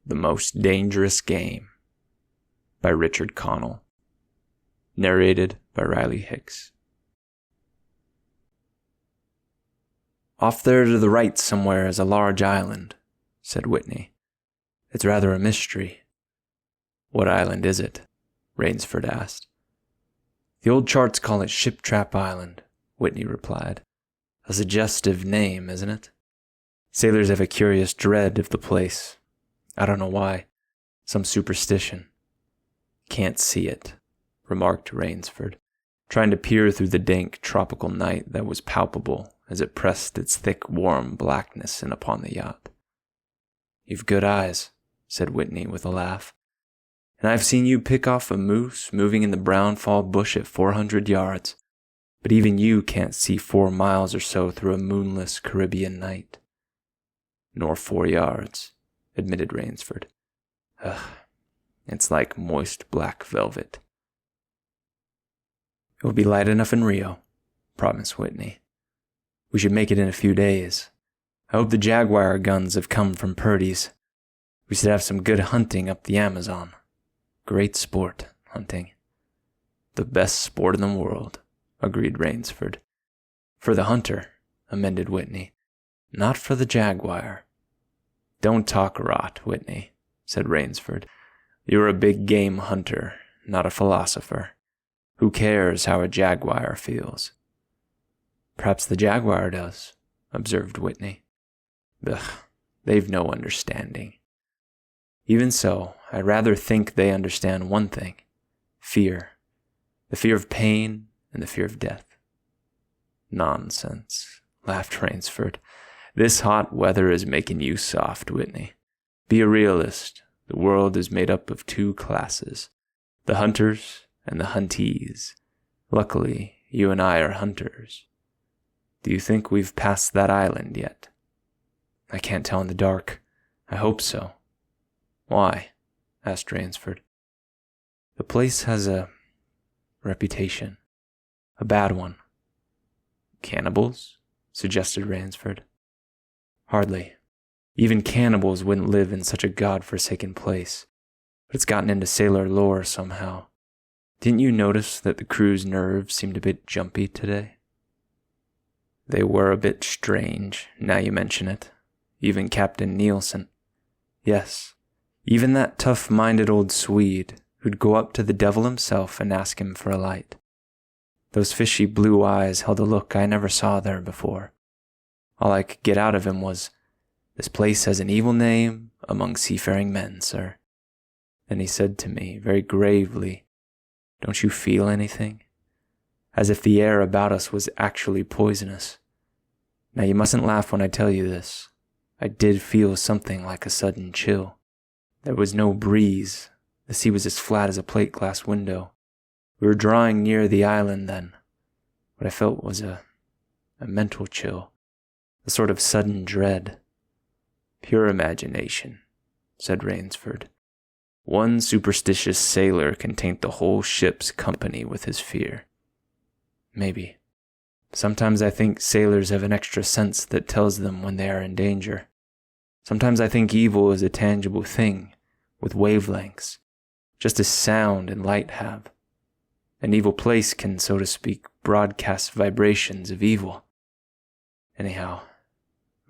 The Most Dangerous Game by Richard Connell. Narrated by Riley Hix. "Off there to the right somewhere is a large island," said Whitney. "It's rather a mystery." "What island is it?" Rainsford asked. "The old charts call it Ship Trap Island," Whitney replied. "A suggestive name, isn't it? Sailors have a curious dread of the place. I don't know why. Some superstition." "Can't see it," remarked Rainsford, trying to peer through the dank tropical night that was palpable as it pressed its thick, warm blackness in upon the yacht. "You've good eyes," said Whitney with a laugh. "And I've seen you pick off a moose moving in the brown fall bush at 400 yards, but even you can't see 4 miles or so through a moonless Caribbean night." "Nor 4 yards," admitted Rainsford. "Ugh, it's like moist black velvet." "It will be light enough in Rio," promised Whitney. "We should make it in a few days. I hope the Jaguar guns have come from Purdy's. We should have some good hunting up the Amazon. Great sport, hunting." "The best sport in the world," agreed Rainsford. "For the hunter," amended Whitney. "Not for the Jaguar." "Don't talk rot, Whitney," said Rainsford. "You're a big game hunter, not a philosopher. Who cares how a jaguar feels?" "Perhaps the jaguar does," observed Whitney. "Ugh, they've no understanding." "Even so, I rather think they understand one thing: fear. The fear of pain and the fear of death." "Nonsense," laughed Rainsford. "This hot weather is making you soft, Whitney. Be a realist. The world is made up of 2 classes, the hunters and the huntees. Luckily, you and I are hunters. Do you think we've passed that island yet?" "I can't tell in the dark. I hope so." "Why?" asked Rainsford. "The place has a reputation. A bad one." "Cannibals?" suggested Rainsford. "Hardly. Even cannibals wouldn't live in such a god-forsaken place. But it's gotten into sailor lore somehow. Didn't you notice that the crew's nerves seemed a bit jumpy today?" "They were a bit strange, now you mention it. Even Captain Nielsen." "Yes, even that tough-minded old Swede who'd go up to the devil himself and ask him for a light. Those fishy blue eyes held a look I never saw there before. All I could get out of him was, 'This place has an evil name among seafaring men, sir.' Then he said to me, very gravely, 'Don't you feel anything?' As if the air about us was actually poisonous. Now you mustn't laugh when I tell you this. I did feel something like a sudden chill. There was no breeze. The sea was as flat as a plate glass window. We were drawing near the island then. What I felt was a mental chill, a sort of sudden dread." "Pure imagination," said Rainsford. "One superstitious sailor can taint the whole ship's company with his fear." "Maybe. Sometimes I think sailors have an extra sense that tells them when they are in danger. Sometimes I think evil is a tangible thing, with wavelengths, just as sound and light have. An evil place can, so to speak, broadcast vibrations of evil. Anyhow,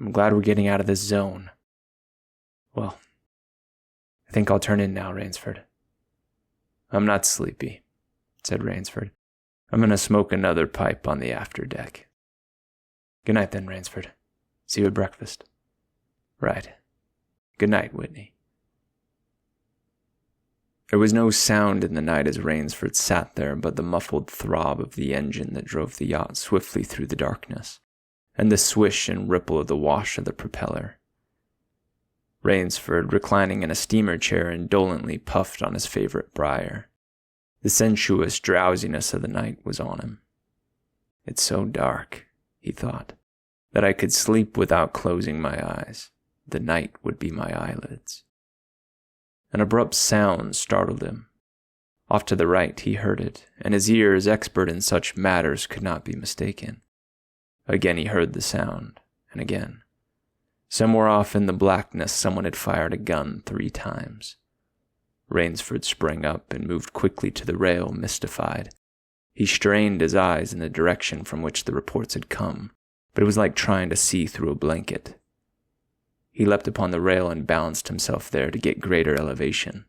I'm glad we're getting out of this zone. Well, I think I'll turn in now, Rainsford." "I'm not sleepy," said Rainsford. "I'm going to smoke another pipe on the afterdeck." "Good night then, Rainsford. See you at breakfast." "Right. Good night, Whitney." There was no sound in the night as Rainsford sat there but the muffled throb of the engine that drove the yacht swiftly through the darkness, and the swish and ripple of the wash of the propeller. Rainsford, reclining in a steamer chair, indolently puffed on his favorite briar. The sensuous drowsiness of the night was on him. "It's so dark," he thought, "that I could sleep without closing my eyes. The night would be my eyelids." An abrupt sound startled him. Off to the right he heard it, and his ears, expert in such matters, could not be mistaken. Again he heard the sound, and again. Somewhere off in the blackness, someone had fired a gun 3 times. Rainsford sprang up and moved quickly to the rail, mystified. He strained his eyes in the direction from which the reports had come, but it was like trying to see through a blanket. He leapt upon the rail and balanced himself there to get greater elevation.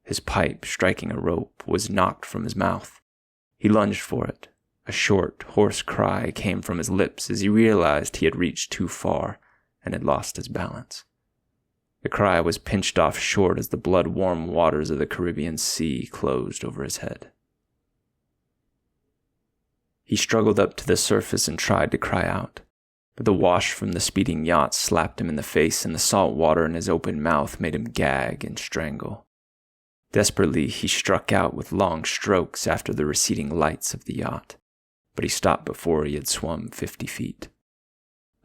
His pipe, striking a rope, was knocked from his mouth. He lunged for it. A short, hoarse cry came from his lips as he realized he had reached too far and had lost his balance. The cry was pinched off short as the blood-warm waters of the Caribbean Sea closed over his head. He struggled up to the surface and tried to cry out, but the wash from the speeding yacht slapped him in the face, and the salt water in his open mouth made him gag and strangle. Desperately, he struck out with long strokes after the receding lights of the yacht, but he stopped before he had swum 50 feet.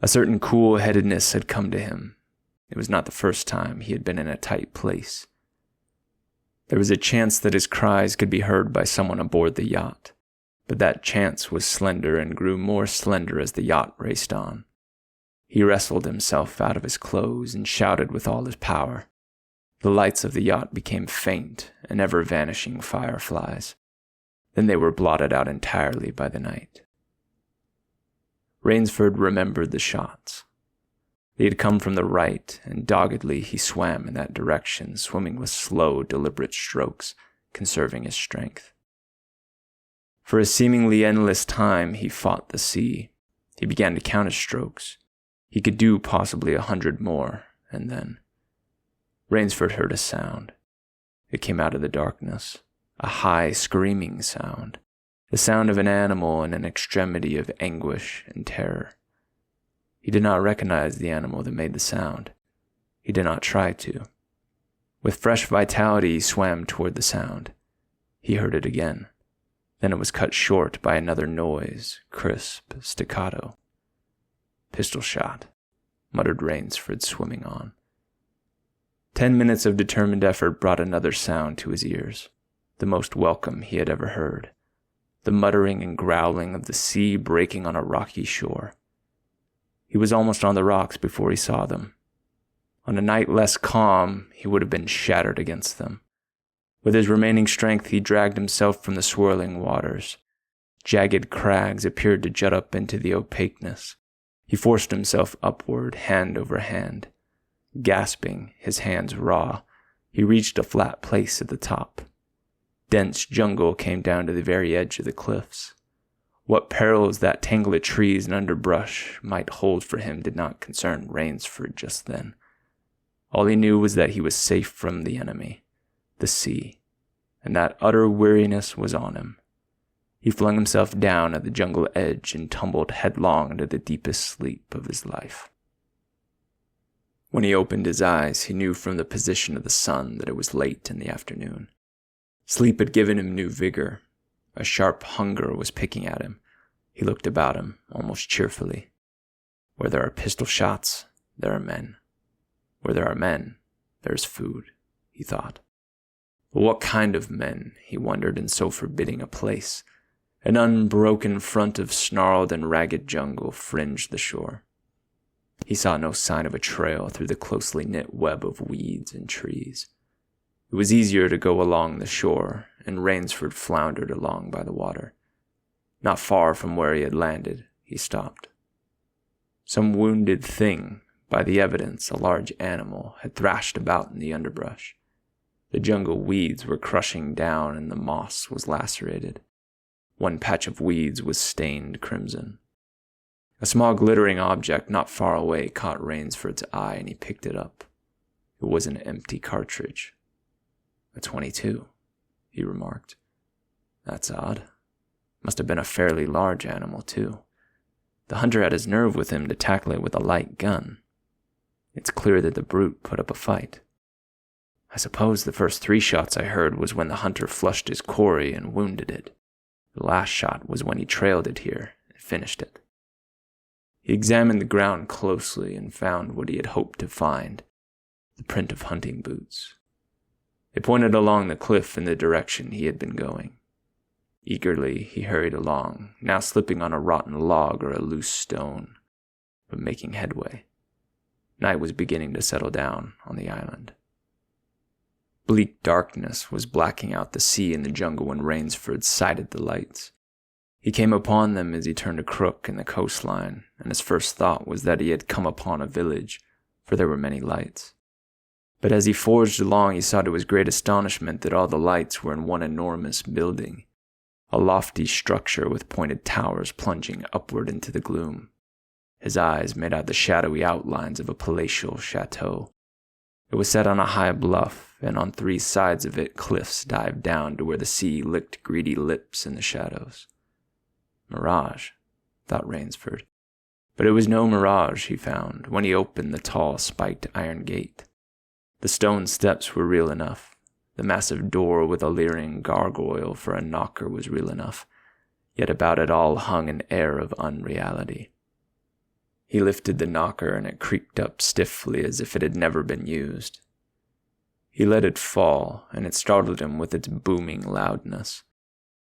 A certain cool-headedness had come to him. It was not the first time he had been in a tight place. There was a chance that his cries could be heard by someone aboard the yacht, but that chance was slender and grew more slender as the yacht raced on. He wrestled himself out of his clothes and shouted with all his power. The lights of the yacht became faint and ever-vanishing fireflies. Then they were blotted out entirely by the night. Rainsford remembered the shots. They had come from the right, and doggedly he swam in that direction, swimming with slow, deliberate strokes, conserving his strength. For a seemingly endless time he fought the sea. He began to count his strokes. He could do possibly 100 more, and then Rainsford heard a sound. It came out of the darkness, a high, screaming sound, the sound of an animal in an extremity of anguish and terror. He did not recognize the animal that made the sound. He did not try to. With fresh vitality, he swam toward the sound. He heard it again. Then it was cut short by another noise, crisp, staccato. "Pistol shot," muttered Rainsford, swimming on. 10 minutes of determined effort brought another sound to his ears, the most welcome he had ever heard, the muttering and growling of the sea breaking on a rocky shore. He was almost on the rocks before he saw them. On a night less calm, he would have been shattered against them. With his remaining strength, he dragged himself from the swirling waters. Jagged crags appeared to jut up into the opaqueness. He forced himself upward, hand over hand. Gasping, his hands raw, he reached a flat place at the top. Dense jungle came down to the very edge of the cliffs. What perils that tangle of trees and underbrush might hold for him did not concern Rainsford just then. All he knew was that he was safe from the enemy, the sea, and that utter weariness was on him. He flung himself down at the jungle edge and tumbled headlong into the deepest sleep of his life. When he opened his eyes, he knew from the position of the sun that it was late in the afternoon. Sleep had given him new vigor. A sharp hunger was picking at him. He looked about him, almost cheerfully. Where there are pistol shots, there are men. Where there are men, there is food, he thought. But what kind of men, he wondered, in so forbidding a place? An unbroken front of snarled and ragged jungle fringed the shore. He saw no sign of a trail through the closely knit web of weeds and trees. It was easier to go along the shore, and Rainsford floundered along by the water. Not far from where he had landed, he stopped. Some wounded thing, by the evidence a large animal, had thrashed about in the underbrush. The jungle weeds were crushing down and the moss was lacerated. One patch of weeds was stained crimson. A small glittering object not far away caught Rainsford's eye, and he picked it up. It was an empty cartridge. "A .22, he remarked. "That's odd. Must have been a fairly large animal, too. The hunter had his nerve with him to tackle it with a light gun. It's clear that the brute put up a fight. I suppose the first 3 shots I heard was when the hunter flushed his quarry and wounded it. The last shot was when he trailed it here and finished it." He examined the ground closely and found what he had hoped to find, the print of hunting boots. They pointed along the cliff in the direction he had been going. Eagerly he hurried along, now slipping on a rotten log or a loose stone, but making headway. Night was beginning to settle down on the island. Bleak darkness was blacking out the sea and the jungle when Rainsford sighted the lights. He came upon them as he turned a crook in the coastline, and his first thought was that he had come upon a village, for there were many lights. But as he forged along, he saw to his great astonishment that all the lights were in one enormous building, a lofty structure with pointed towers plunging upward into the gloom. His eyes made out the shadowy outlines of a palatial chateau. It was set on a high bluff, and on 3 sides of it cliffs dived down to where the sea licked greedy lips in the shadows. Mirage, thought Rainsford. But it was no mirage, he found, when he opened the tall, spiked iron gate. The stone steps were real enough. The massive door with a leering gargoyle for a knocker was real enough, yet about it all hung an air of unreality. He lifted the knocker and it creaked up stiffly as if it had never been used. He let it fall, and it startled him with its booming loudness.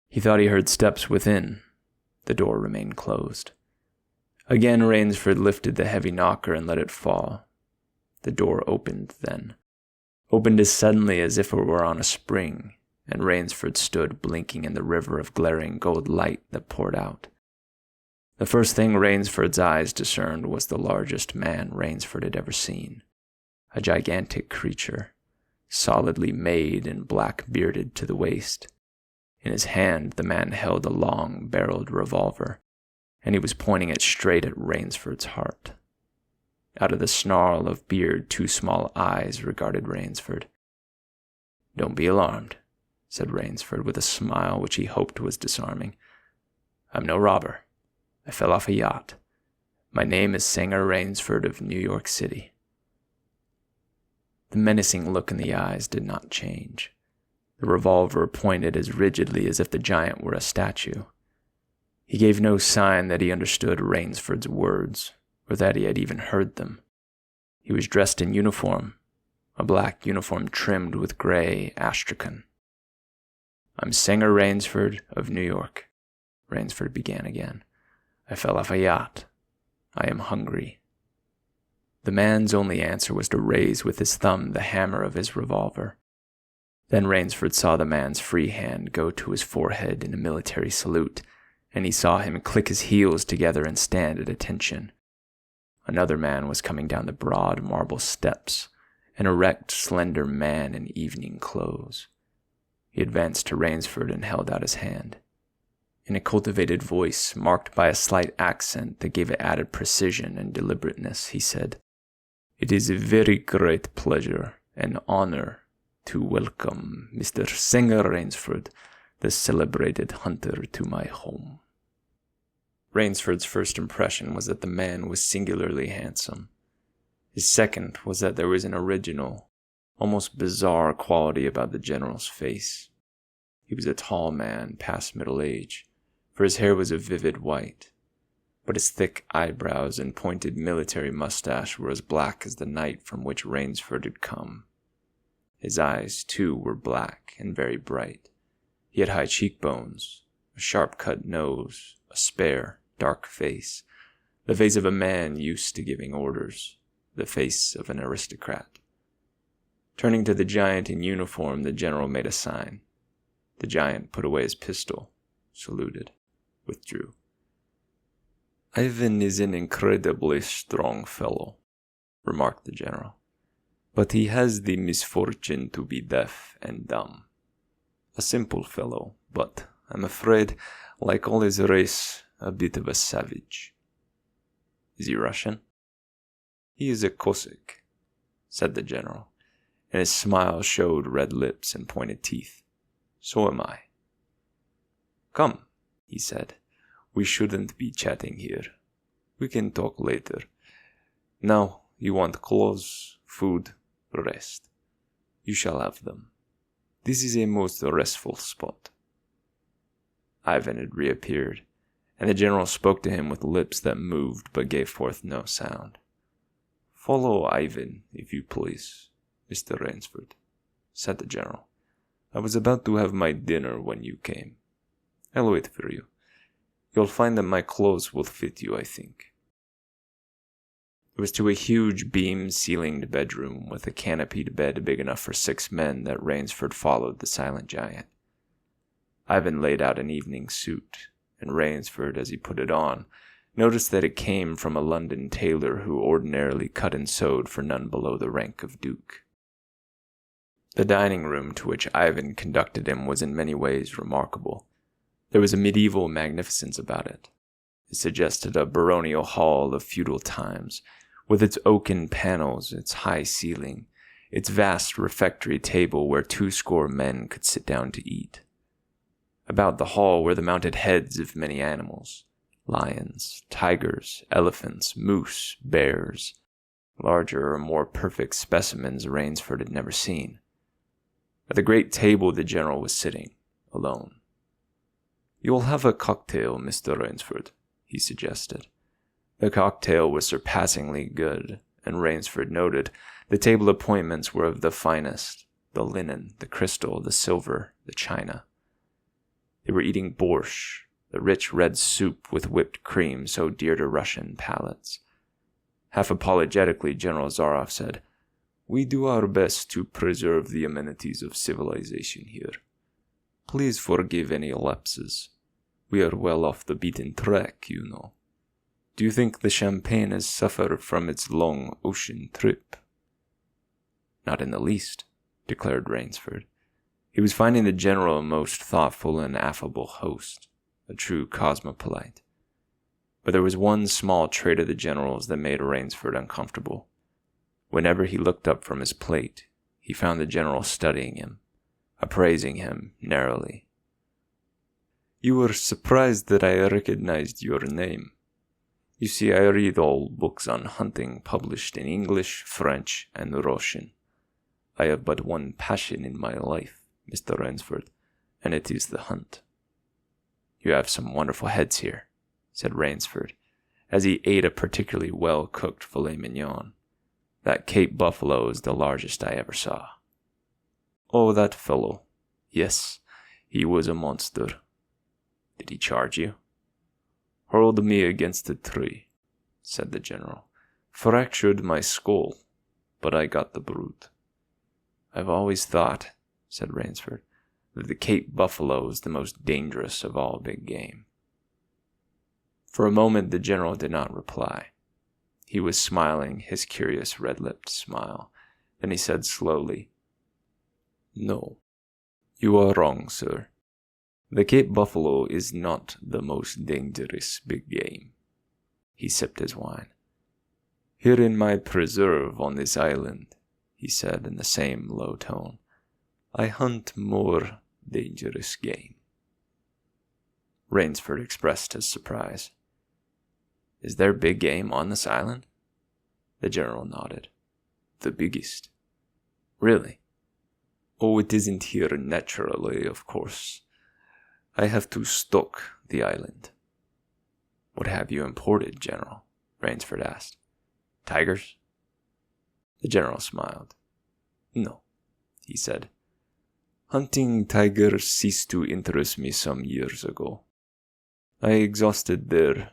He thought he heard steps within. The door remained closed. Again Rainsford lifted the heavy knocker and let it fall. The door opened then. Opened as suddenly as if it were on a spring, and Rainsford stood blinking in the river of glaring gold light that poured out. The first thing Rainsford's eyes discerned was the largest man Rainsford had ever seen. A gigantic creature, solidly made and black-bearded to the waist. In his hand the man held a long-barreled revolver, and he was pointing it straight at Rainsford's heart. Out of the snarl of beard 2 small eyes regarded Rainsford. "Don't be alarmed," said Rainsford with a smile which he hoped was disarming. "I'm no robber. I fell off a yacht. My name is Sanger Rainsford of New York City." The menacing look in the eyes did not change. The revolver pointed as rigidly as if the giant were a statue. He gave no sign that he understood Rainsford's words, or that he had even heard them. He was dressed in uniform, a black uniform trimmed with gray astrakhan. "I'm Sanger Rainsford of New York," Rainsford began again. "I fell off a yacht. I am hungry." The man's only answer was to raise with his thumb the hammer of his revolver. Then Rainsford saw the man's free hand go to his forehead in a military salute, and he saw him click his heels together and stand at attention. Another man was coming down the broad marble steps, an erect, slender man in evening clothes. He advanced to Rainsford and held out his hand. In a cultivated voice, marked by a slight accent that gave it added precision and deliberateness, he said, "It is a very great pleasure and honor to welcome Mr. Sanger Rainsford, the celebrated hunter, to my home." Rainsford's first impression was that the man was singularly handsome. His second was that there was an original, almost bizarre quality about the general's face. He was a tall man past middle age, for his hair was a vivid white, but his thick eyebrows and pointed military mustache were as black as the night from which Rainsford had come. His eyes, too, were black and very bright. He had high cheekbones, a sharp-cut nose, a spare, dark face, the face of a man used to giving orders, the face of an aristocrat. Turning to the giant in uniform, the general made a sign. The giant put away his pistol, saluted, withdrew. "Ivan is an incredibly strong fellow," remarked the general, "but he has the misfortune to be deaf and dumb. A simple fellow, but, I'm afraid, like all his race, a bit of a savage." "Is he Russian?" "He is a Cossack," said the general, and his smile showed red lips and pointed teeth. "So am I." "Come," he said, "we shouldn't be chatting here. We can talk later. Now, you want clothes, food, rest. You shall have them. This is a most restful spot." Ivan had reappeared, and the general spoke to him with lips that moved but gave forth no sound. "Follow Ivan, if you please, Mr. Rainsford," said the general. "I was about to have my dinner when you came. I'll wait for you. You'll find that my clothes will fit you, I think." It was to a huge beam-ceilinged bedroom with a canopied bed big enough for 6 men that Rainsford followed the silent giant. Ivan laid out an evening suit, and Rainsford, as he put it on, noticed that it came from a London tailor who ordinarily cut and sewed for none below the rank of duke. The dining room to which Ivan conducted him was in many ways remarkable. There was a medieval magnificence about it. It suggested a baronial hall of feudal times, with its oaken panels, its high ceiling, its vast refectory table where 20 men could sit down to eat. About the hall were the mounted heads of many animals: lions, tigers, elephants, moose, bears, larger or more perfect specimens Rainsford had never seen. At the great table the general was sitting, alone. "You'll have a cocktail, Mr. Rainsford," he suggested. The cocktail was surpassingly good, and Rainsford noted the table appointments were of the finest: the linen, the crystal, the silver, the china. They were eating borscht, the rich red soup with whipped cream so dear to Russian palates. Half apologetically, General Zaroff said, "We do our best to preserve the amenities of civilization here. Please forgive any lapses. We are well off the beaten track, you know. Do you think the champagne has suffered from its long ocean trip?" "Not in the least," declared Rainsford. He was finding the general a most thoughtful and affable host, a true cosmopolite. But there was one small trait of the general's that made Rainsford uncomfortable. Whenever he looked up from his plate, he found the general studying him, appraising him narrowly. "You were surprised that I recognized your name. You see, I read all books on hunting published in English, French, and Russian. I have but one passion in my life, Mr. Rainsford, and it is the hunt." "You have some wonderful heads here," said Rainsford, as he ate a particularly well-cooked filet mignon. "That Cape buffalo is the largest I ever saw." "Oh, that fellow. Yes, he was a monster." "Did he charge you?" "Hurled me against a tree," said the general. "Fractured my skull, but I got the brute." "I've always thought," said Rainsford, "that the Cape buffalo is the most dangerous of all big game." For a moment the general did not reply. He was smiling his curious red-lipped smile. Then he said slowly, "No, you are wrong, sir. The Cape buffalo is not the most dangerous big game." He sipped his wine. "Here in my preserve on this island," he said in the same low tone, "I hunt more dangerous game." Rainsford expressed his surprise. "Is there big game on this island?" The general nodded. "The biggest." "Really?" "Oh, it isn't here naturally, of course. I have to stock the island." "What have you imported, General?" Rainsford asked. "Tigers?" The general smiled. "No," he said. "Hunting tigers ceased to interest me some years ago. I exhausted their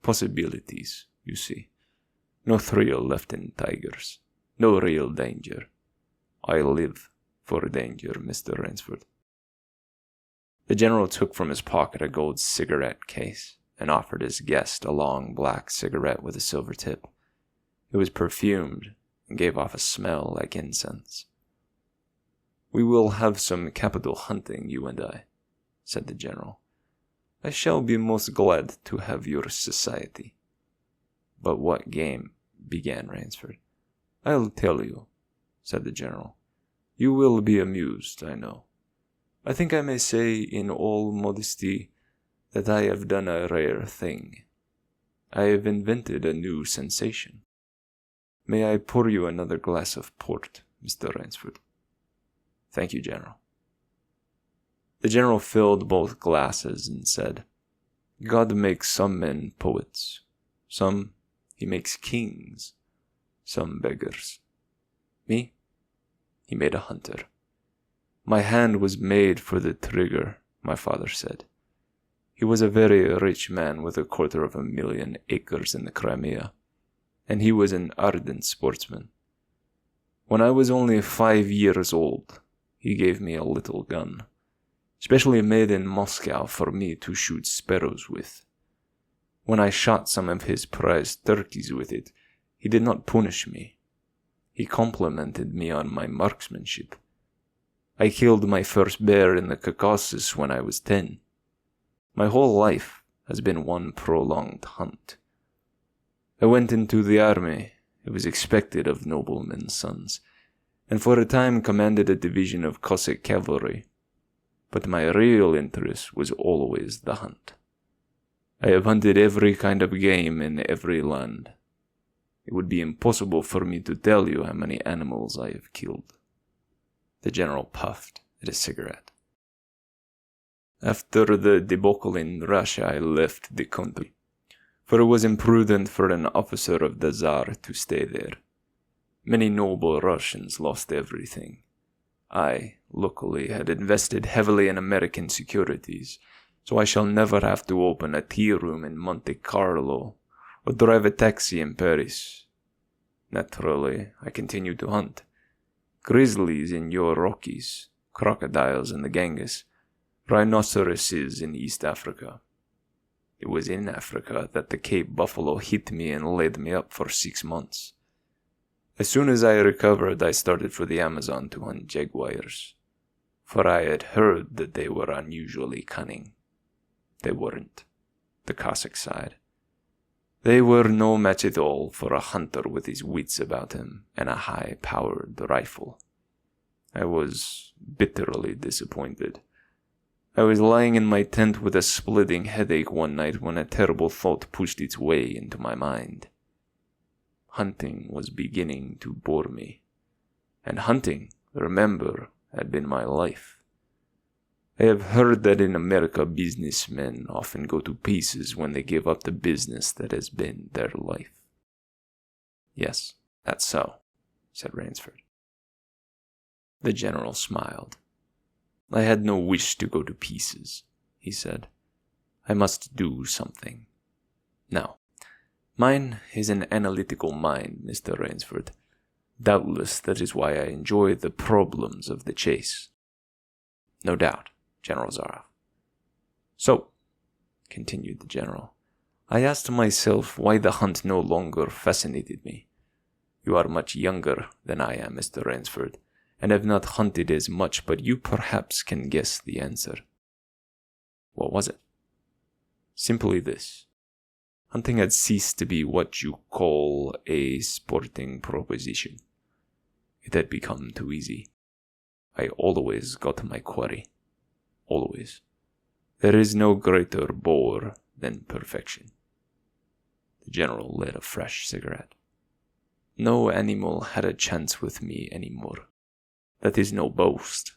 possibilities, you see. No thrill left in tigers. No real danger. I live for danger, Mr. Rainsford." The general took from his pocket a gold cigarette case and offered his guest a long black cigarette with a silver tip. It was perfumed and gave off a smell like incense. "We will have some capital hunting, you and I," said the general. "I shall be most glad to have your society." "But what game?" began Rainsford. "I'll tell you," said the general. "You will be amused, I know. I think I may say in all modesty that I have done a rare thing. I have invented a new sensation. May I pour you another glass of port, Mr. Rainsford?" "Thank you, General." The general filled both glasses and said, "God makes some men poets. Some he makes kings. Some beggars. Me? He made a hunter. My hand was made for the trigger, my father said. He was a very rich man with 250,000 acres in the Crimea, and he was an ardent sportsman. When I was only 5 years old, he gave me a little gun, specially made in Moscow for me to shoot sparrows with. When I shot some of his prized turkeys with it, he did not punish me. He complimented me on my marksmanship. I killed my first bear in the Caucasus when I was 10. My whole life has been one prolonged hunt. I went into the army. It was expected of noblemen's sons, and for a time commanded a division of Cossack cavalry. But my real interest was always the hunt. I have hunted every kind of game in every land. It would be impossible for me to tell you how many animals I have killed. The general puffed at his cigarette. After the debacle in Russia, I left the country, for it was imprudent for an officer of the Tsar to stay there. Many noble Russians lost everything. I, luckily, had invested heavily in American securities, so I shall never have to open a tea room in Monte Carlo or drive a taxi in Paris. Naturally, I continued to hunt. Grizzlies in your Rockies, crocodiles in the Ganges, rhinoceroses in East Africa. It was in Africa that the Cape buffalo hit me and laid me up for 6 months. As soon as I recovered, I started for the Amazon to hunt jaguars, for I had heard that they were unusually cunning. They weren't. The Cossack side. They were no match at all for a hunter with his wits about him and a high-powered rifle. I was bitterly disappointed. I was lying in my tent with a splitting headache one night when a terrible thought pushed its way into my mind. Hunting was beginning to bore me. And hunting, remember, had been my life. I have heard that in America businessmen often go to pieces when they give up the business that has been their life. Yes, that's so, said Rainsford. The general smiled. I had no wish to go to pieces, he said. I must do something. Now, mine is an analytical mind, Mr. Rainsford. Doubtless that is why I enjoy the problems of the chase. No doubt, General Zaroff. So, continued the general, I asked myself why the hunt no longer fascinated me. You are much younger than I am, Mr. Rainsford, and have not hunted as much, but you perhaps can guess the answer. What was it? Simply this. Hunting had ceased to be what you call a sporting proposition. It had become too easy. I always got my quarry. Always. There is no greater bore than perfection. The general lit a fresh cigarette. No animal had a chance with me anymore. That is no boast.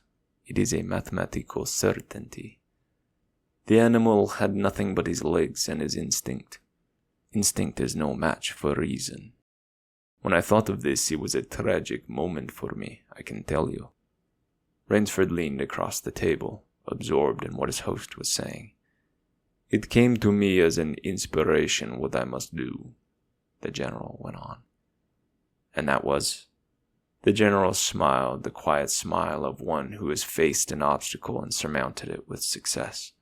It is a mathematical certainty. The animal had nothing but his legs and his instinct. Instinct is no match for reason. When I thought of this, it was a tragic moment for me, I can tell you. Rainsford leaned across the table, absorbed in what his host was saying. It came to me as an inspiration what I must do, the general went on. And that was? The general smiled, the quiet smile of one who has faced an obstacle and surmounted it with success.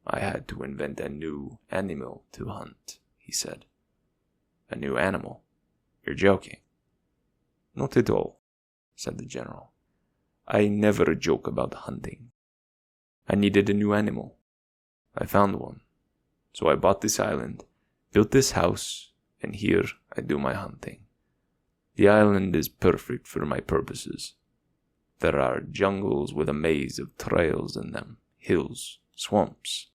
I had to invent a new animal to hunt, he said. A new animal? You're joking. Not at all, said the general. I never joke about hunting. I needed a new animal. I found one. So I bought this island, built this house, and here I do my hunting. The island is perfect for my purposes. There are jungles with a maze of trails in them, hills, swamps.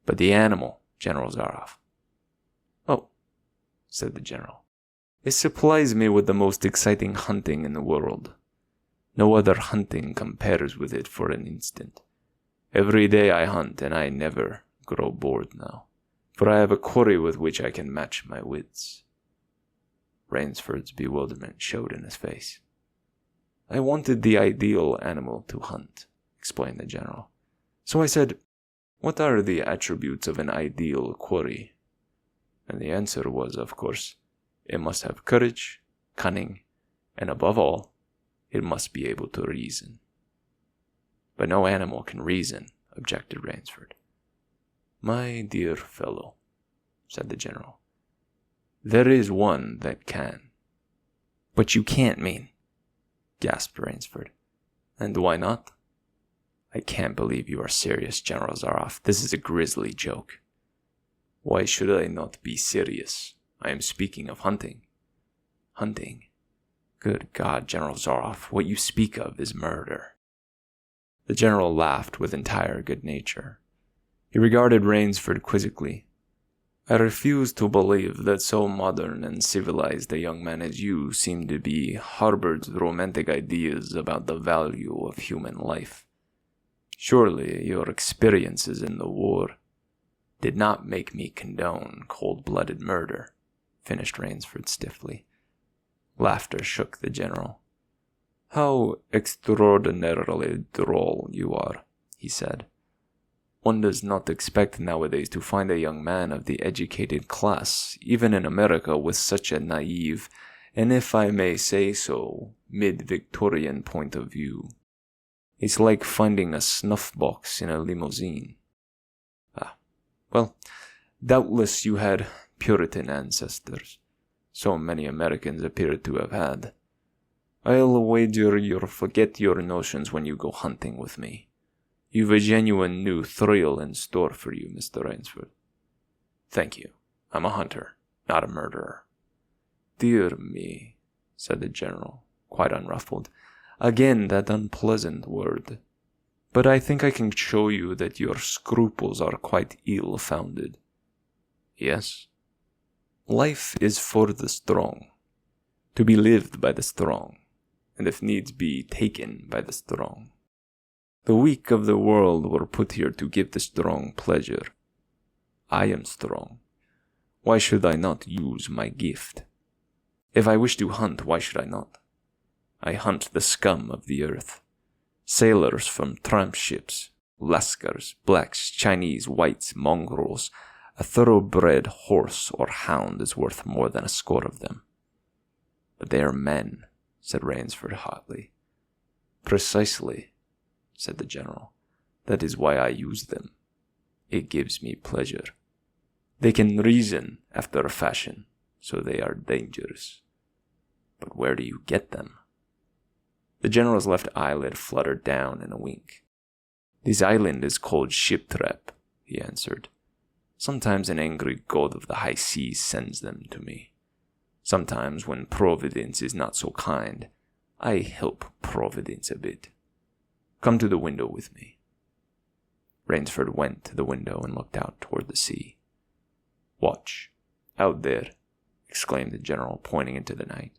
But the animal, General Zaroff. Oh, said the general. It supplies me with the most exciting hunting in the world. No other hunting compares with it for an instant. Every day I hunt, and I never grow bored now, for I have a quarry with which I can match my wits. Rainsford's bewilderment showed in his face. I wanted the ideal animal to hunt, explained the general. So I said, what are the attributes of an ideal quarry? And the answer was, of course, It must have courage, cunning, and above all, it must be able to reason. But no animal can reason, objected Rainsford. My dear fellow, said the general, there is one that can. But you can't mean, gasped Rainsford. And why not? I can't believe you are serious, General Zaroff. This is a grisly joke. Why should I not be serious? I am speaking of hunting. Hunting? Good God, General Zaroff, what you speak of is murder. The general laughed with entire good nature. He regarded Rainsford quizzically. I refuse to believe that so modern and civilized a young man as you seem to be harbored romantic ideas about the value of human life. Surely your experiences in the war did not make me condone cold-blooded murder, finished Rainsford stiffly. Laughter shook the general. How extraordinarily droll you are, he said. One does not expect nowadays to find a young man of the educated class, even in America, with such a naive, and if I may say so, mid-Victorian point of view. It's like finding a snuff box in a limousine. Well, doubtless you had Puritan ancestors. So many Americans appear to have had. I'll wager you'll forget your notions when you go hunting with me. You've a genuine new thrill in store for you, Mr. Rainsford. Thank you. I'm a hunter, not a murderer. Dear me, said the general, quite unruffled. Again that unpleasant word. But I think I can show you that your scruples are quite ill-founded. Yes? Life is for the strong, to be lived by the strong, and if needs be, taken by the strong. The weak of the world were put here to give the strong pleasure. I am strong. Why should I not use my gift? If I wish to hunt, why should I not? I hunt the scum of the earth. Sailors from tramp ships, Lascars, blacks, Chinese, whites, mongrels. A thoroughbred horse or hound is worth more than a score of them. But they are men, said Rainsford hotly. Precisely, said the general. That is why I use them. It gives me pleasure. They can reason after a fashion, so they are dangerous. But where do you get them? The general's left eyelid fluttered down in a wink. This island is called Ship Trap, he answered. Sometimes an angry god of the high seas sends them to me. Sometimes, when Providence is not so kind, I help Providence a bit. Come to the window with me. Rainsford went to the window and looked out toward the sea. Watch. Out there, exclaimed the general, pointing into the night.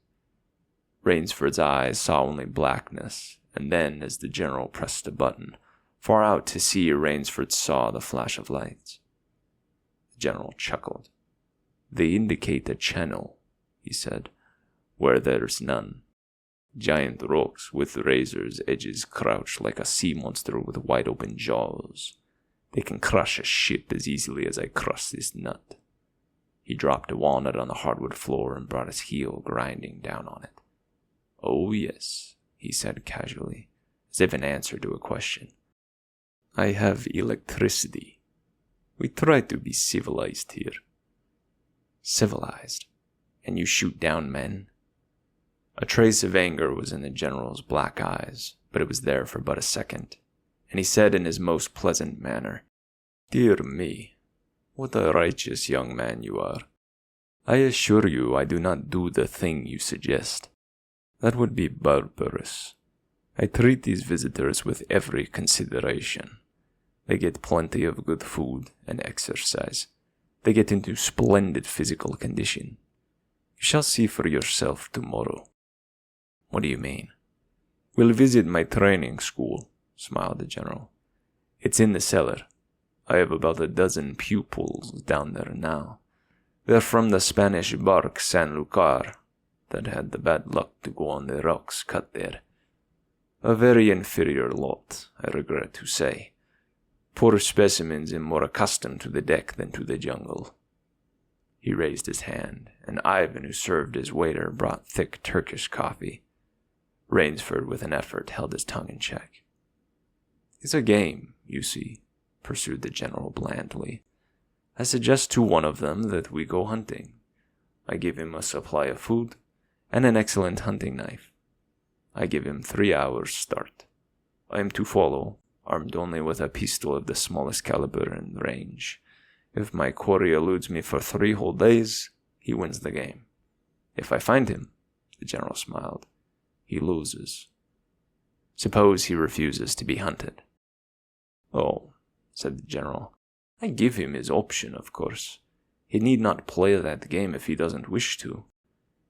Rainsford's eyes saw only blackness, and then, as the general pressed a button, far out to sea Rainsford saw the flash of lights. The general chuckled. They indicate a channel, he said, where there's none. Giant rocks with razor's edges crouch like a sea monster with wide-open jaws. They can crush a ship as easily as I crush this nut. He dropped a walnut on the hardwood floor and brought his heel grinding down on it. Oh, yes, he said casually, as if in answer to a question. I have electricity. We try to be civilized here. Civilized? And you shoot down men? A trace of anger was in the general's black eyes, but it was there for but a second, and he said in his most pleasant manner, Dear me, what a righteous young man you are. I assure you I do not do the thing you suggest. That would be barbarous. I treat these visitors with every consideration. They get plenty of good food and exercise. They get into splendid physical condition. You shall see for yourself tomorrow. What do you mean? We'll visit my training school, smiled the general. It's in the cellar. I have about a dozen pupils down there now. They're from the Spanish bark San Lucar that had the bad luck to go on the rocks cut there. A very inferior lot, I regret to say. Poor specimens and more accustomed to the deck than to the jungle. He raised his hand, and Ivan, who served his waiter, brought thick Turkish coffee. Rainsford, with an effort, held his tongue in check. "It's a game, you see," pursued the general blandly. "I suggest to one of them that we go hunting. I give him a supply of food and an excellent hunting knife. I give him 3 hours' start. I am to follow, armed only with a pistol of the smallest caliber in range. If my quarry eludes me for 3 whole days, he wins the game. If I find him," the general smiled, "he loses. Suppose he refuses to be hunted." "Oh," said the general, "I give him his option, of course. He need not play that game if he doesn't wish to.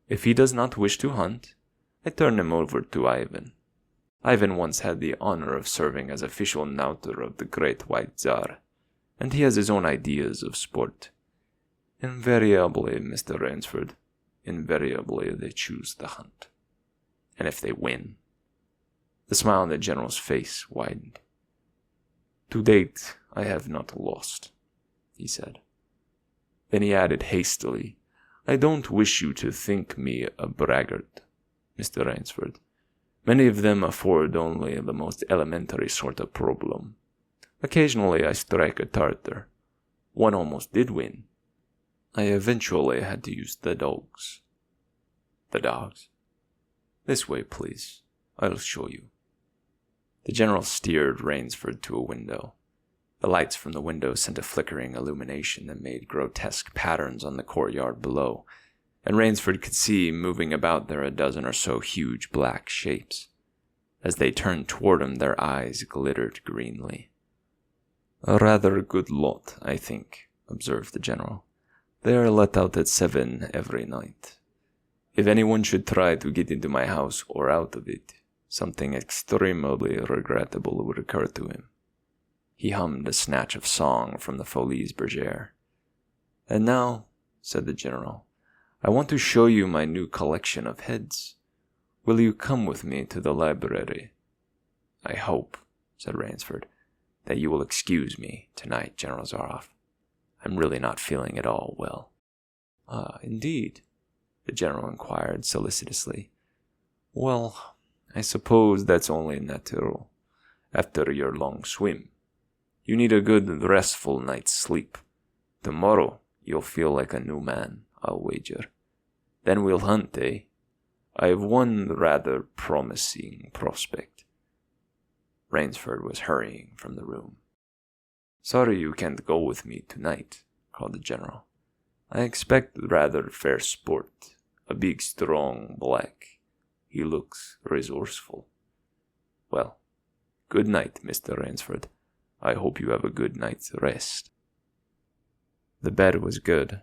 If he does not wish to hunt, I turn him over to Ivan. Ivan once had the honor of serving as official nauter of the Great White Tsar, and he has his own ideas of sport. Invariably, Mr. Rainsford, invariably they choose the hunt. And if they win..." The smile on the general's face widened. "To date, I have not lost," he said. Then he added hastily, "I don't wish you to think me a braggart, Mr. Rainsford. Many of them afford only the most elementary sort of problem. Occasionally I strike a Tartar. One almost did win. I eventually had to use the dogs." "The dogs? This way, please. I'll show you." The general steered Rainsford to a window. The lights from the window sent a flickering illumination that made grotesque patterns on the courtyard below, and Rainsford could see moving about there a dozen or so huge black shapes. As they turned toward him, their eyes glittered greenly. "A rather good lot, I think," observed the general. "They are let out at 7 every night. If anyone should try to get into my house or out of it, something extremely regrettable would occur to him." He hummed a snatch of song from the Folies Bergère. "And now," said the general, "I want to show you my new collection of heads. Will you come with me to the library?" "I hope," said Rainsford, "that you will excuse me tonight, General Zaroff. I'm really not feeling at all well." "Ah, indeed?" the general inquired solicitously. "Well, I suppose that's only natural, after your long swim. You need a good, restful night's sleep. Tomorrow, you'll feel like a new man, I'll wager. Then we'll hunt, eh? I have one rather promising prospect." Rainsford was hurrying from the room. "Sorry you can't go with me tonight," called the general. "I expect rather fair sport. A big, strong black. He looks resourceful. Well, good night, Mr. Rainsford. I hope you have a good night's rest." The bed was good,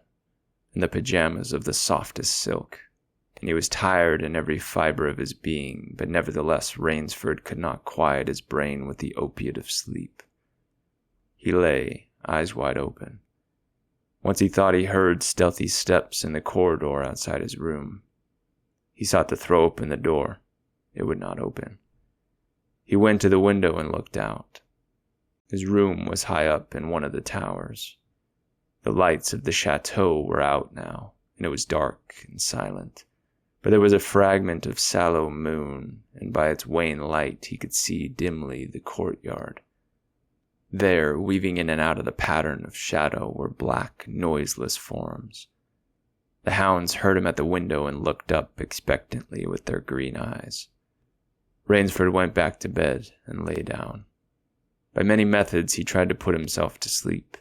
and the pajamas of the softest silk, and he was tired in every fiber of his being, but nevertheless Rainsford could not quiet his brain with the opiate of sleep. He lay, eyes wide open. Once he thought he heard stealthy steps in the corridor outside his room. He sought to throw open the door. It would not open. He went to the window and looked out. His room was high up in one of the towers. The lights of the chateau were out now, and it was dark and silent, but there was a fragment of sallow moon, and by its wan light he could see dimly the courtyard. There, weaving in and out of the pattern of shadow, were black, noiseless forms. The hounds heard him at the window and looked up expectantly with their green eyes. Rainsford went back to bed and lay down. By many methods he tried to put himself to sleep.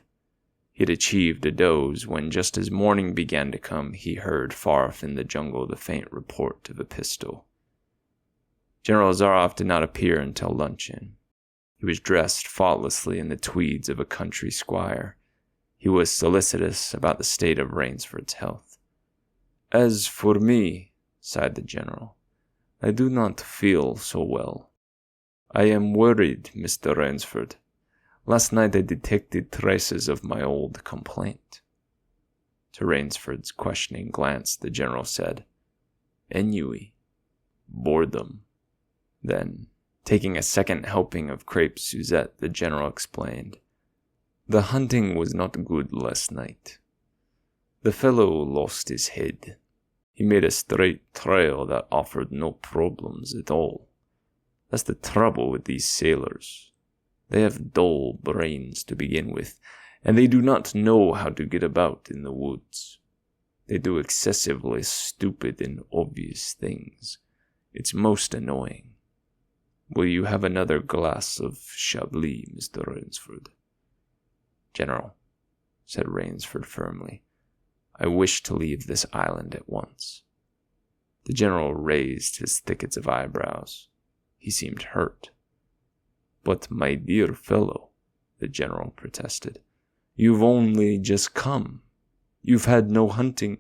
He had achieved a doze when, just as morning began to come, he heard far off in the jungle the faint report of a pistol. General Zaroff did not appear until luncheon. He was dressed faultlessly in the tweeds of a country squire. He was solicitous about the state of Rainsford's health. "As for me," sighed the general, "I do not feel so well. I am worried, Mr. Rainsford. Last night I detected traces of my old complaint." To Rainsford's questioning glance, the general said, "Ennui. Boredom." Then, taking a second helping of crepe Suzette, the general explained, "The hunting was not good last night. The fellow lost his head. He made a straight trail that offered no problems at all. That's the trouble with these sailors. They have dull brains to begin with, and they do not know how to get about in the woods. They do excessively stupid and obvious things. It's most annoying. Will you have another glass of Chablis, Mr. Rainsford? General, said Rainsford firmly, I wish to leave this island at once. The general raised his thickets of eyebrows. He seemed hurt. But, my dear fellow, the general protested, you've only just come. You've had no hunting.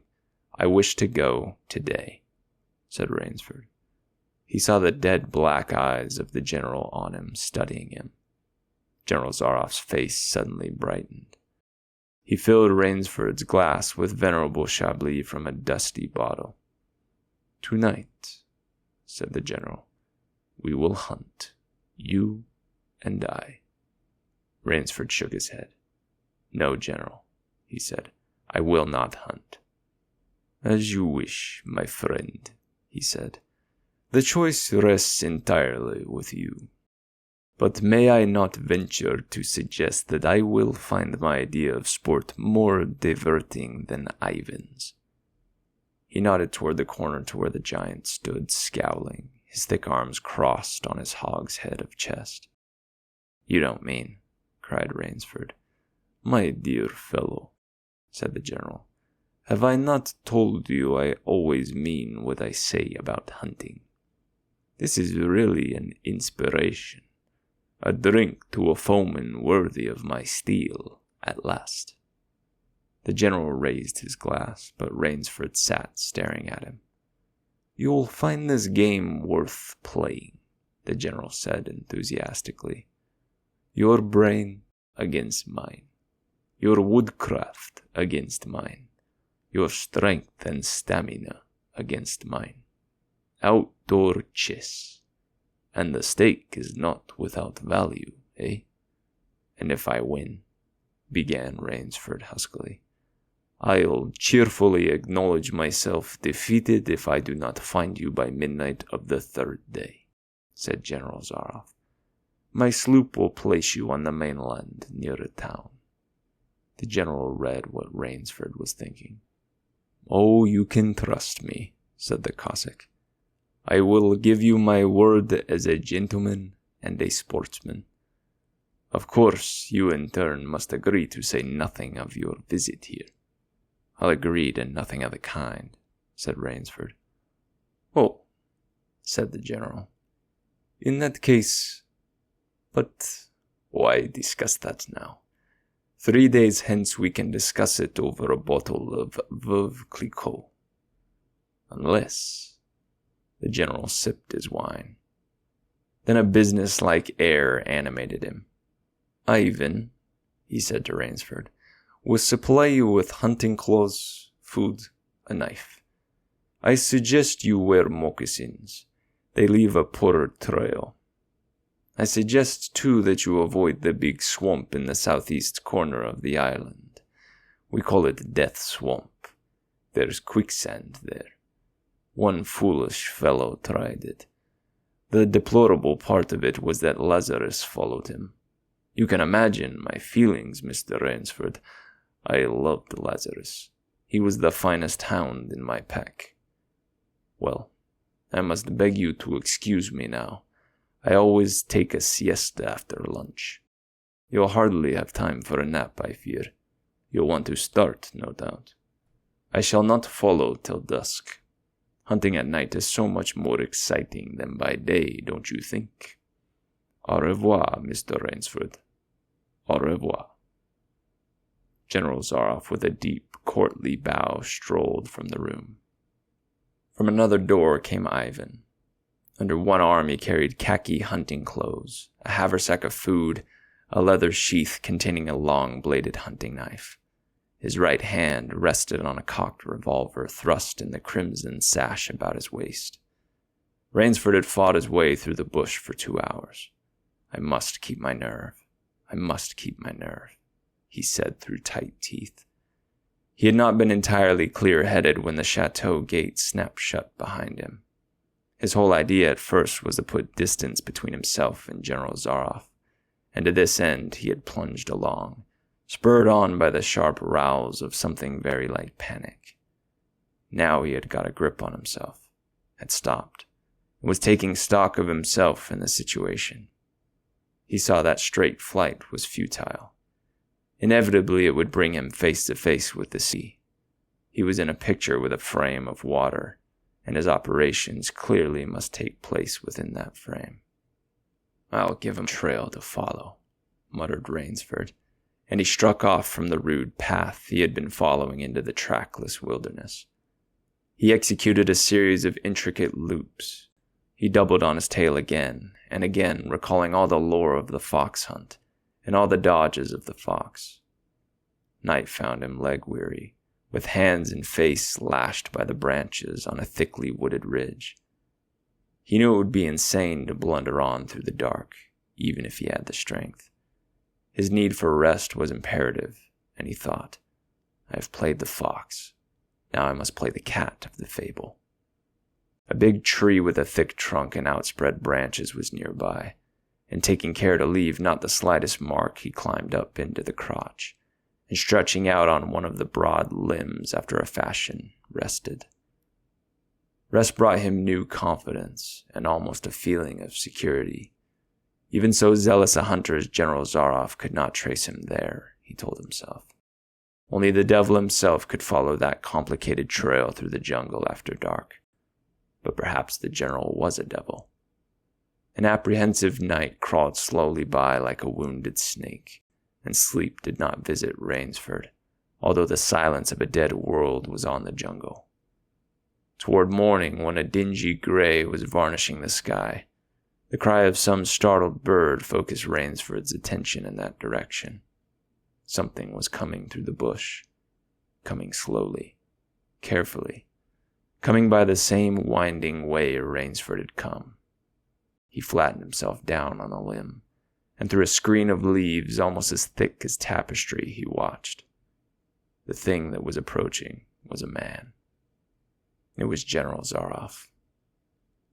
I wish to go today, said Rainsford. He saw the dead black eyes of the general on him, studying him. General Zarof's face suddenly brightened. He filled Rainsford's glass with venerable Chablis from a dusty bottle. Tonight, said the general, we will hunt, you and I. Rainsford shook his head. No, General, he said, I will not hunt. As you wish, my friend, he said. The choice rests entirely with you. But may I not venture to suggest that I will find my idea of sport more diverting than Ivan's? He nodded toward the corner to where the giant stood, scowling, his thick arms crossed on his hogshead of chest. You don't mean, cried Rainsford. My dear fellow, said the general, have I not told you I always mean what I say about hunting? This is really an inspiration. A drink to a foeman worthy of my steel, at last. The general raised his glass, but Rainsford sat staring at him. You'll find this game worth playing, the general said enthusiastically. Your brain against mine. Your woodcraft against mine. Your strength and stamina against mine. Outdoor chess. And the stake is not without value, eh? And if I win, began Rainsford huskily, I'll cheerfully acknowledge myself defeated if I do not find you by midnight of the third day, said General Zaroff. My sloop will place you on the mainland near a town. The general read what Rainsford was thinking. Oh, you can trust me, said the Cossack. I will give you my word as a gentleman and a sportsman. Of course, you in turn must agree to say nothing of your visit here. I'll agree to nothing of the kind, said Rainsford. Oh, said the general. In that case, but why discuss that now? 3 days hence we can discuss it over a bottle of Veuve Clicquot. Unless... The general sipped his wine. Then a business-like air animated him. Ivan, he said to Rainsford, will supply you with hunting clothes, food, a knife. I suggest you wear moccasins. They leave a poorer trail. I suggest, too, that you avoid the big swamp in the southeast corner of the island. We call it Death Swamp. There's quicksand there. One foolish fellow tried it. The deplorable part of it was that Lazarus followed him. You can imagine my feelings, Mr. Rainsford. I loved Lazarus. He was the finest hound in my pack. Well, I must beg you to excuse me now. I always take a siesta after lunch. You'll hardly have time for a nap, I fear. You'll want to start, no doubt. I shall not follow till dusk. Hunting at night is so much more exciting than by day, don't you think? Au revoir, Mr. Rainsford. Au revoir. General Zaroff, with a deep, courtly bow, strolled from the room. From another door came Ivan. Under one arm he carried khaki hunting clothes, a haversack of food, a leather sheath containing a long-bladed hunting knife. His right hand rested on a cocked revolver thrust in the crimson sash about his waist. Rainsford had fought his way through the bush for 2 hours. I must keep my nerve. I must keep my nerve, he said through tight teeth. He had not been entirely clear-headed when the chateau gate snapped shut behind him. His whole idea at first was to put distance between himself and General Zaroff, and to this end he had plunged along, spurred on by the sharp rouse of something very like panic. Now he had got a grip on himself, had stopped, and was taking stock of himself and the situation. He saw that straight flight was futile. Inevitably it would bring him face to face with the sea. He was in a picture with a frame of water, and his operations clearly must take place within that frame. "I'll give him a trail to follow," muttered Rainsford, and he struck off from the rude path he had been following into the trackless wilderness. He executed a series of intricate loops. He doubled on his tail again and again, recalling all the lore of the fox hunt and all the dodges of the fox. Night found him leg-weary, with hands and face lashed by the branches on a thickly wooded ridge. He knew it would be insane to blunder on through the dark, even if he had the strength. His need for rest was imperative, and he thought, "I have played the fox. Now I must play the cat of the fable." A big tree with a thick trunk and outspread branches was nearby, and taking care to leave not the slightest mark, he climbed up into the crotch, and stretching out on one of the broad limbs after a fashion, rested. Rest brought him new confidence and almost a feeling of security. Even so zealous a hunter as General Zaroff could not trace him there, he told himself. Only the devil himself could follow that complicated trail through the jungle after dark. But perhaps the general was a devil. An apprehensive night crawled slowly by like a wounded snake, and sleep did not visit Rainsford, although the silence of a dead world was on the jungle. Toward morning, when a dingy gray was varnishing the sky, the cry of some startled bird focused Rainsford's attention in that direction. Something was coming through the bush, coming slowly, carefully, coming by the same winding way Rainsford had come. He flattened himself down on a limb, and through a screen of leaves almost as thick as tapestry he watched. The thing that was approaching was a man. It was General Zaroff.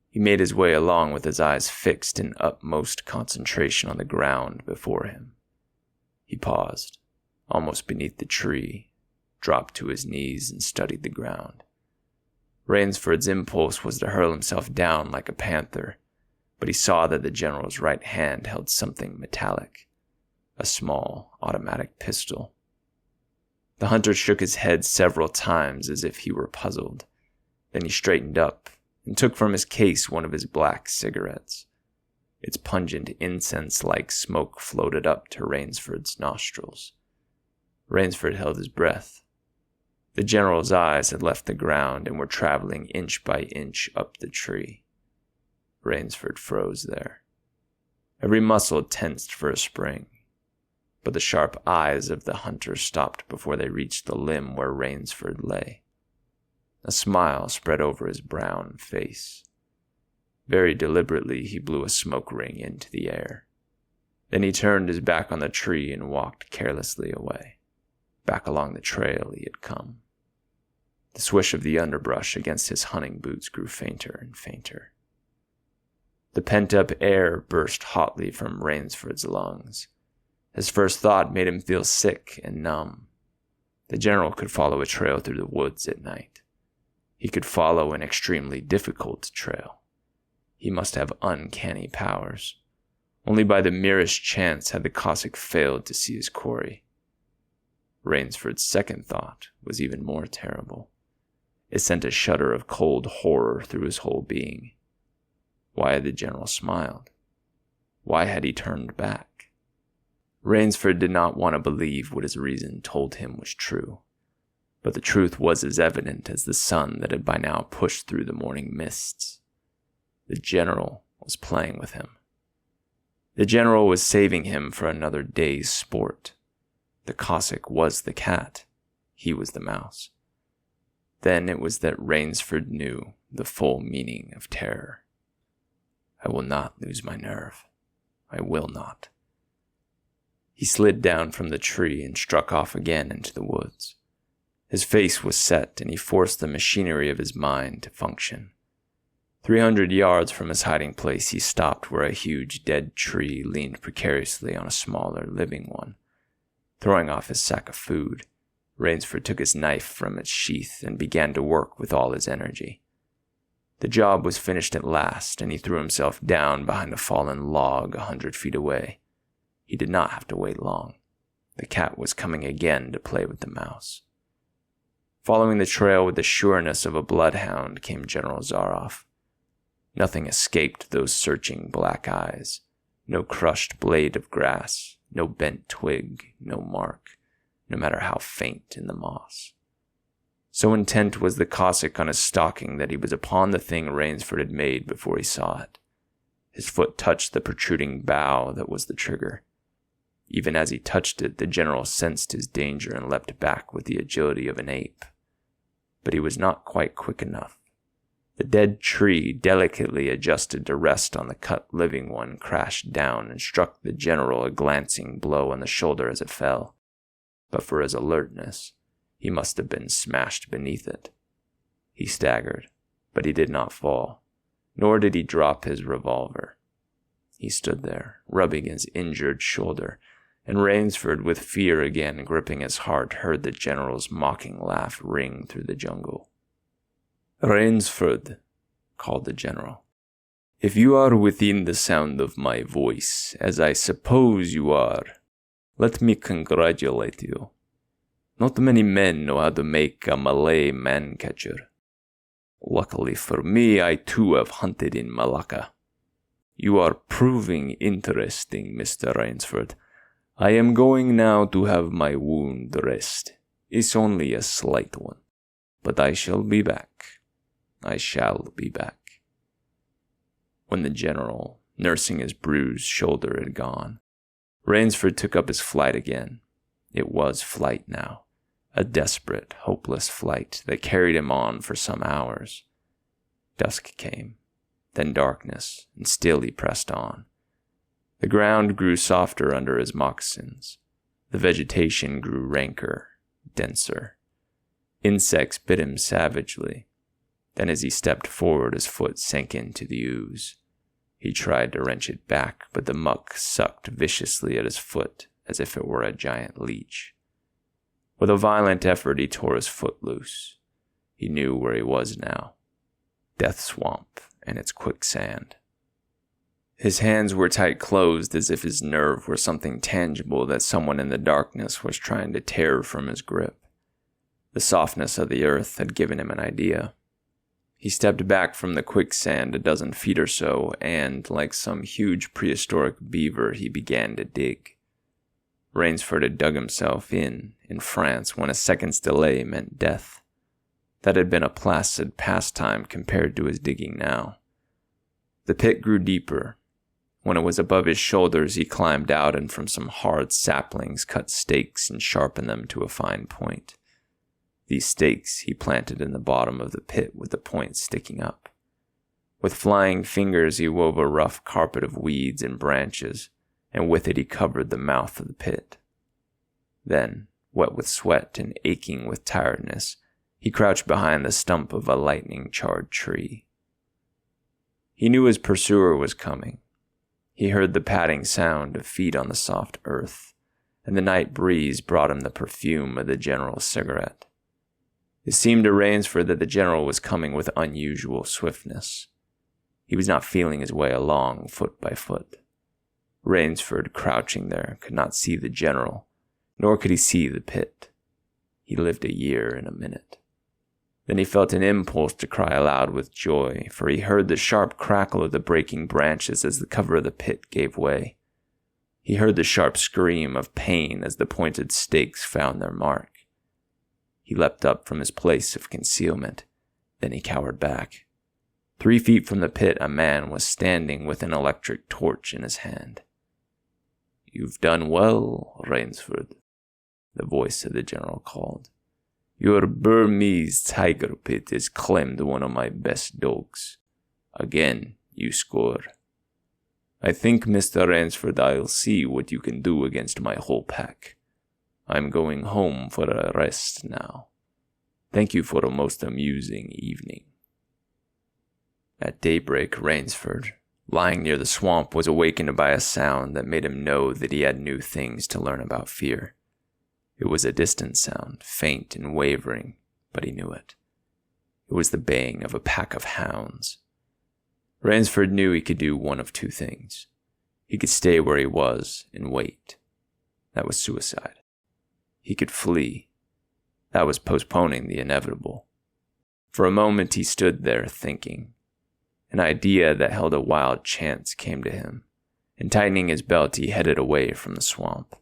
He made his way along with his eyes fixed in utmost concentration on the ground before him. He paused, almost beneath the tree, dropped to his knees and studied the ground. Rainsford's impulse was to hurl himself down like a panther, but he saw that the general's right hand held something metallic, a small automatic pistol. The hunter shook his head several times as if he were puzzled. Then he straightened up and took from his case one of his black cigarettes. Its pungent incense-like smoke floated up to Rainsford's nostrils. Rainsford held his breath. The general's eyes had left the ground and were traveling inch by inch up the tree. Rainsford froze there. Every muscle tensed for a spring, but the sharp eyes of the hunter stopped before they reached the limb where Rainsford lay. A smile spread over his brown face. Very deliberately he blew a smoke ring into the air. Then he turned his back on the tree and walked carelessly away, back along the trail he had come. The swish of the underbrush against his hunting boots grew fainter and fainter. The pent-up air burst hotly from Rainsford's lungs. His first thought made him feel sick and numb. The general could follow a trail through the woods at night. He could follow an extremely difficult trail. He must have uncanny powers. Only by the merest chance had the Cossack failed to see his quarry. Rainsford's second thought was even more terrible. It sent a shudder of cold horror through his whole being. Why had the general smiled? Why had he turned back? Rainsford did not want to believe what his reason told him was true, but the truth was as evident as the sun that had by now pushed through the morning mists. The general was playing with him. The general was saving him for another day's sport. The Cossack was the cat. He was the mouse. Then it was that Rainsford knew the full meaning of terror. I will not lose my nerve. I will not. He slid down from the tree and struck off again into the woods. His face was set, and he forced the machinery of his mind to function. 300 yards from his hiding place, he stopped where a huge dead tree leaned precariously on a smaller, living one. Throwing off his sack of food, Rainsford took his knife from its sheath and began to work with all his energy. The job was finished at last, and he threw himself down behind a fallen log 100 feet away. He did not have to wait long. The cat was coming again to play with the mouse. Following the trail with the sureness of a bloodhound came General Zaroff. Nothing escaped those searching black eyes. No crushed blade of grass, no bent twig, no mark, no matter how faint in the moss. So intent was the Cossack on his stalking that he was upon the thing Rainsford had made before he saw it. His foot touched the protruding bough that was the trigger. Even as he touched it, the general sensed his danger and leapt back with the agility of an ape. But he was not quite quick enough. The dead tree, delicately adjusted to rest on the cut living one, crashed down and struck the general a glancing blow on the shoulder as it fell. But for his alertness, he must have been smashed beneath it. He staggered, but he did not fall, nor did he drop his revolver. He stood there, rubbing his injured shoulder, and Rainsford, with fear again gripping his heart, heard the general's mocking laugh ring through the jungle. "Rainsford," called the general, "if you are within the sound of my voice, as I suppose you are, let me congratulate you. Not many men know how to make a Malay man-catcher. Luckily for me, I too have hunted in Malacca. You are proving interesting, Mr. Rainsford. I am going now to have my wound dressed. It's only a slight one, but I shall be back. I shall be back." When the general, nursing his bruised shoulder, had gone, Rainsford took up his flight again. It was flight now, a desperate, hopeless flight that carried him on for some hours. Dusk came, then darkness, and still he pressed on. The ground grew softer under his moccasins. The vegetation grew ranker, denser. Insects bit him savagely. Then as he stepped forward, his foot sank into the ooze. He tried to wrench it back, but the muck sucked viciously at his foot as if it were a giant leech. With a violent effort, he tore his foot loose. He knew where he was now. Death Swamp and its quicksand. His hands were tight closed as if his nerve were something tangible that someone in the darkness was trying to tear from his grip. The softness of the earth had given him an idea. He stepped back from the quicksand a dozen feet or so, and, like some huge prehistoric beaver, he began to dig. Rainsford had dug himself in France, when a second's delay meant death. That had been a placid pastime compared to his digging now. The pit grew deeper. When it was above his shoulders, he climbed out and from some hard saplings cut stakes and sharpened them to a fine point. These stakes he planted in the bottom of the pit with the point sticking up. With flying fingers he wove a rough carpet of weeds and branches, and with it he covered the mouth of the pit. Then, wet with sweat and aching with tiredness, he crouched behind the stump of a lightning-charred tree. He knew his pursuer was coming. He heard the padding sound of feet on the soft earth, and the night breeze brought him the perfume of the general's cigarette. It seemed to Rainsford that the general was coming with unusual swiftness. He was not feeling his way along, foot by foot. Rainsford, crouching there, could not see the general, nor could he see the pit. He lived a year in a minute. Then he felt an impulse to cry aloud with joy, for he heard the sharp crackle of the breaking branches as the cover of the pit gave way. He heard the sharp scream of pain as the pointed stakes found their mark. He leapt up from his place of concealment. Then he cowered back. 3 feet from the pit, a man was standing with an electric torch in his hand. "You've done well, Rainsford," the voice of the general called. "Your Burmese tiger pit has claimed one of my best dogs. Again, you score. I think, Mr. Rainsford, I'll see what you can do against my whole pack. I'm going home for a rest now. Thank you for a most amusing evening." At daybreak, Rainsford, lying near the swamp, was awakened by a sound that made him know that he had new things to learn about fear. It was a distant sound, faint and wavering, but he knew it. It was the baying of a pack of hounds. Rainsford knew he could do one of two things. He could stay where he was and wait. That was suicide. He could flee. That was postponing the inevitable. For a moment he stood there thinking. An idea that held a wild chance came to him, and tightening his belt he headed away from the swamp.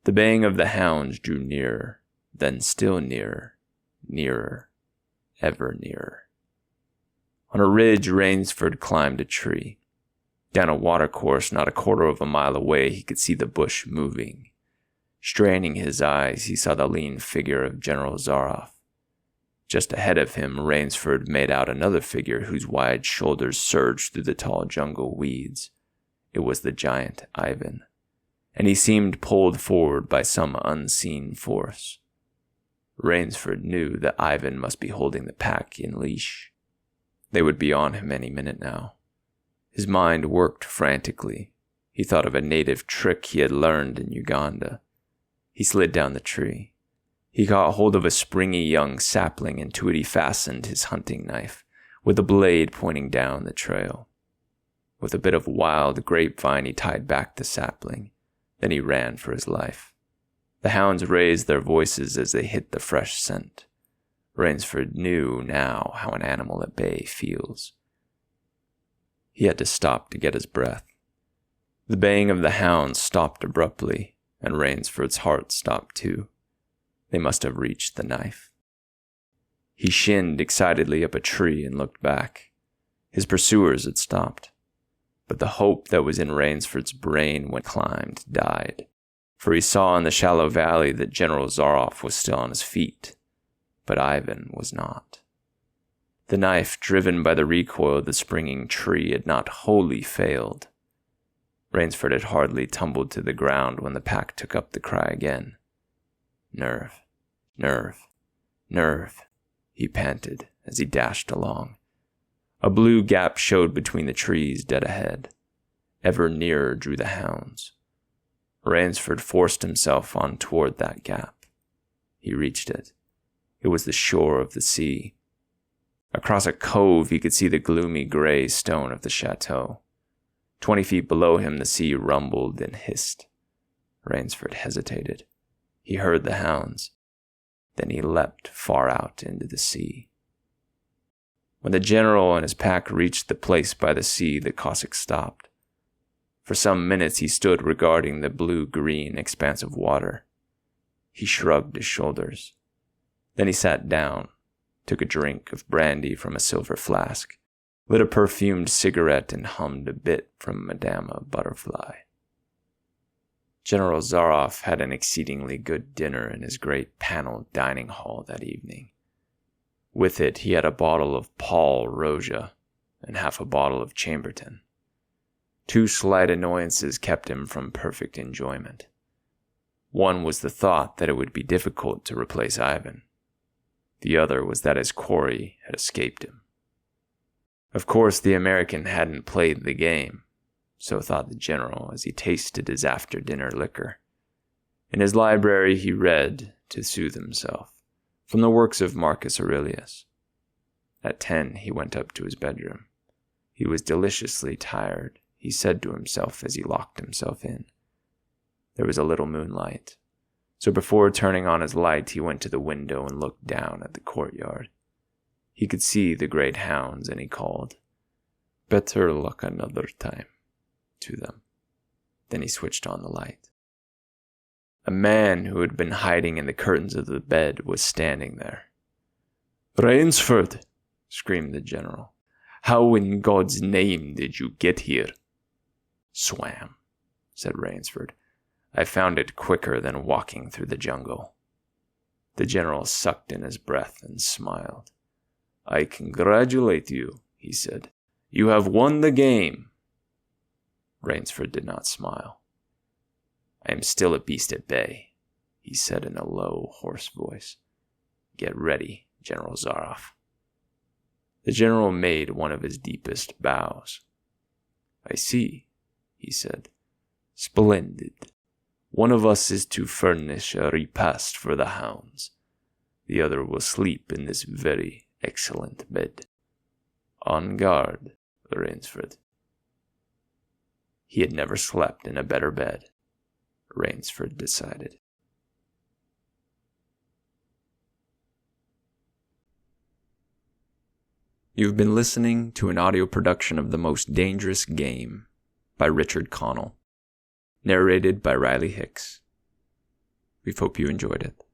The baying of the hounds drew nearer, then still nearer, nearer, ever nearer. On a ridge, Rainsford climbed a tree. Down a watercourse not a quarter of a mile away, he could see the bush moving. Straining his eyes, he saw the lean figure of General Zaroff. Just ahead of him, Rainsford made out another figure whose wide shoulders surged through the tall jungle weeds. It was the giant Ivan, and he seemed pulled forward by some unseen force. Rainsford knew that Ivan must be holding the pack in leash. They would be on him any minute now. His mind worked frantically. He thought of a native trick he had learned in Uganda. He slid down the tree. He caught hold of a springy young sapling and to it he fastened his hunting knife, with the blade pointing down the trail. With a bit of wild grapevine he tied back the sapling. Then he ran for his life. The hounds raised their voices as they hit the fresh scent. Rainsford knew now how an animal at bay feels. He had to stop to get his breath. The baying of the hounds stopped abruptly, and Rainsford's heart stopped too. They must have reached the knife. He shinned excitedly up a tree and looked back. His pursuers had stopped. But the hope that was in Rainsford's brain when he climbed died, for he saw in the shallow valley that General Zaroff was still on his feet, but Ivan was not. The knife, driven by the recoil of the springing tree, had not wholly failed. Rainsford had hardly tumbled to the ground when the pack took up the cry again. "Nerve, nerve, nerve," he panted as he dashed along. A blue gap showed between the trees dead ahead. Ever nearer drew the hounds. Rainsford forced himself on toward that gap. He reached it. It was the shore of the sea. Across a cove he could see the gloomy gray stone of the chateau. 20 feet below him the sea rumbled and hissed. Rainsford hesitated. He heard the hounds. Then he leapt far out into the sea. When the general and his pack reached the place by the sea, the Cossack stopped. For some minutes he stood regarding the blue-green expanse of water. He shrugged his shoulders. Then he sat down, took a drink of brandy from a silver flask, lit a perfumed cigarette, and hummed a bit from Madama Butterfly. General Zaroff had an exceedingly good dinner in his great paneled dining hall that evening. With it he had a bottle of Paul Roja and half a bottle of Chambertin. 2 slight annoyances kept him from perfect enjoyment. One was the thought that it would be difficult to replace Ivan. The other was that his quarry had escaped him. Of course, the American hadn't played the game, so thought the general as he tasted his after-dinner liquor. In his library he read, to soothe himself, from the works of Marcus Aurelius. At 10 he went up to his bedroom. He was deliciously tired, he said to himself as he locked himself in. There was a little moonlight, so before turning on his light he went to the window and looked down at the courtyard. He could see the great hounds, and he called, "Better luck another time," to them. Then he switched on the light. A man who had been hiding in the curtains of the bed was standing there. "Rainsford!" screamed the general. "How in God's name did you get here?" "Swam," said Rainsford. "I found it quicker than walking through the jungle." The general sucked in his breath and smiled. "I congratulate you," he said. "You have won the game." Rainsford did not smile. "I am still a beast at bay," he said in a low, hoarse voice. Get ready, General Zaroff. The general made one of his deepest bows. I see, he said. Splendid. One of us is to furnish a repast for the hounds. The other will sleep in this very excellent bed. On guard, Rainsford. He had never slept in a better bed, Rainsford decided. You've been listening to an audio production of The Most Dangerous Game by Richard Connell, narrated by Riley Hix. We hope you enjoyed it.